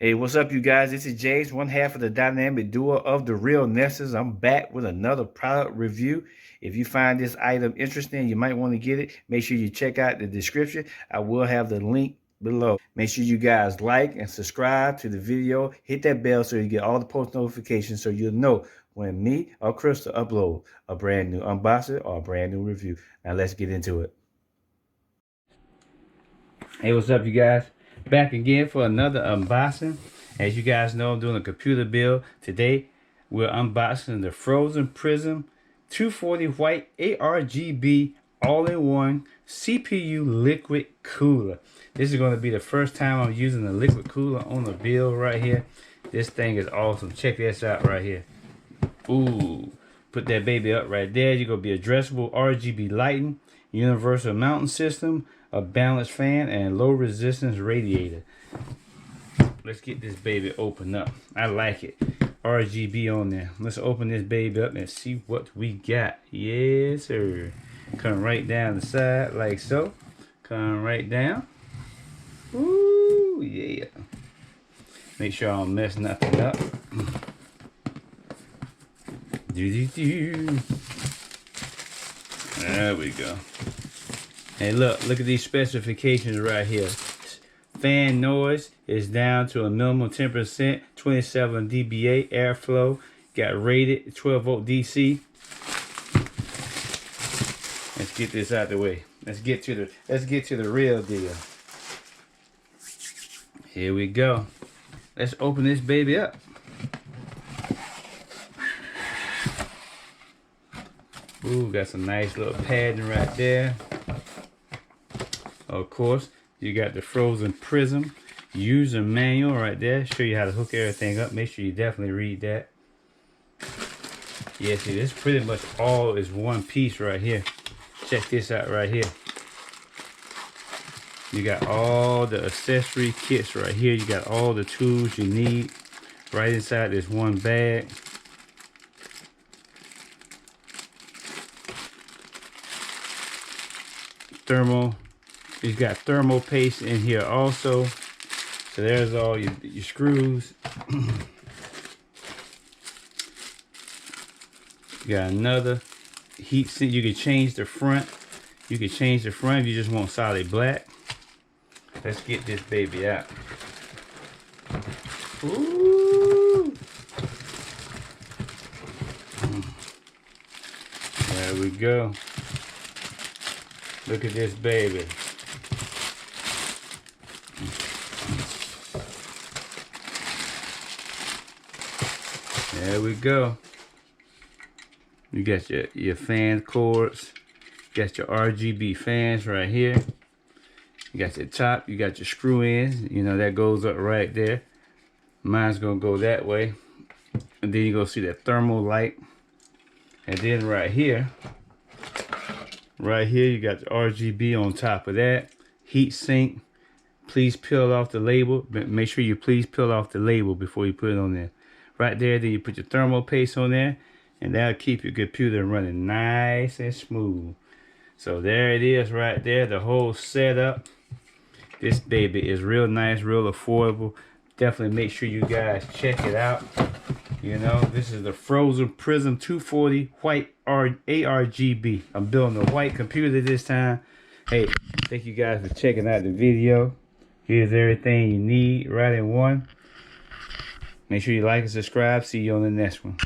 Hey, what's up, you guys? This is James, one half of the dynamic duo of the Real Nesters. I'm back with another product review. If you find this item interesting, you might want to get it. Make sure you check out the description. I will have the link below. Make sure you guys like and subscribe to the video. Hit that bell so you get all the post notifications so you'll know when me or Crystal upload a brand new unboxing or a brand new review. Now let's get into it. Hey, what's up, you guys? Back again for another unboxing. As you guys know, I'm doing a computer build. Today, we're unboxing the Frozen Prism 240 white ARGB all-in-one CPU liquid cooler. This is going to be the first time I'm using a liquid cooler on the build right here. This thing is awesome. Check this out right here. Ooh, put that baby up right there. You're going to be addressable RGB lighting, universal mounting system, a balanced fan, and low resistance radiator. Let's get this baby open up. I like it. RGB on there. Let's open this baby up and see what we got. Yes, sir. Come right down the side like so. Come right down. Ooh, yeah. Make sure I don't mess nothing up. There we go. Hey, look at these specifications right here. Fan noise is down to a minimum 10%, 27 dBA airflow. Got rated 12 volt DC. Let's get this out the way. Let's get to the real deal. Here we go. Let's open this baby up. Ooh, got some nice little padding right there. Of course, you got the Frozen Prism user manual right there. Show you how to hook everything up. Make sure you definitely read that. Yeah, see, this pretty much all is one piece right here. Check this out right here. You got all the accessory kits right here. You got all the tools you need right inside this one bag. You've got thermal paste in here also. So there's all your screws. You got another heat sink. You can change the front. You can change the front if you just want solid black. Let's get this baby out. Ooh. There we go. Look at this baby. There we go. You got your fan cords. You got your RGB fans right here. You got your top. You got your screw ends. You know, that goes up right there. Mine's going to go that way. And then you're going to see that thermal light. And then right here you got the RGB on top of that. Heat sink. Please peel off the label. Make sure you please peel off the label before you put it on there. Right there, then you put your thermal paste on there, and that'll keep your computer running nice and smooth. So there it is right there, the whole setup. This baby is real nice, real affordable. Definitely make sure you guys check it out. You know, this is the Frozen Prism 240 white ARGB. I'm building a white computer this time. Hey, thank you guys for checking out the video. Here's everything you need right in one. Make sure you like and subscribe. See you on the next one.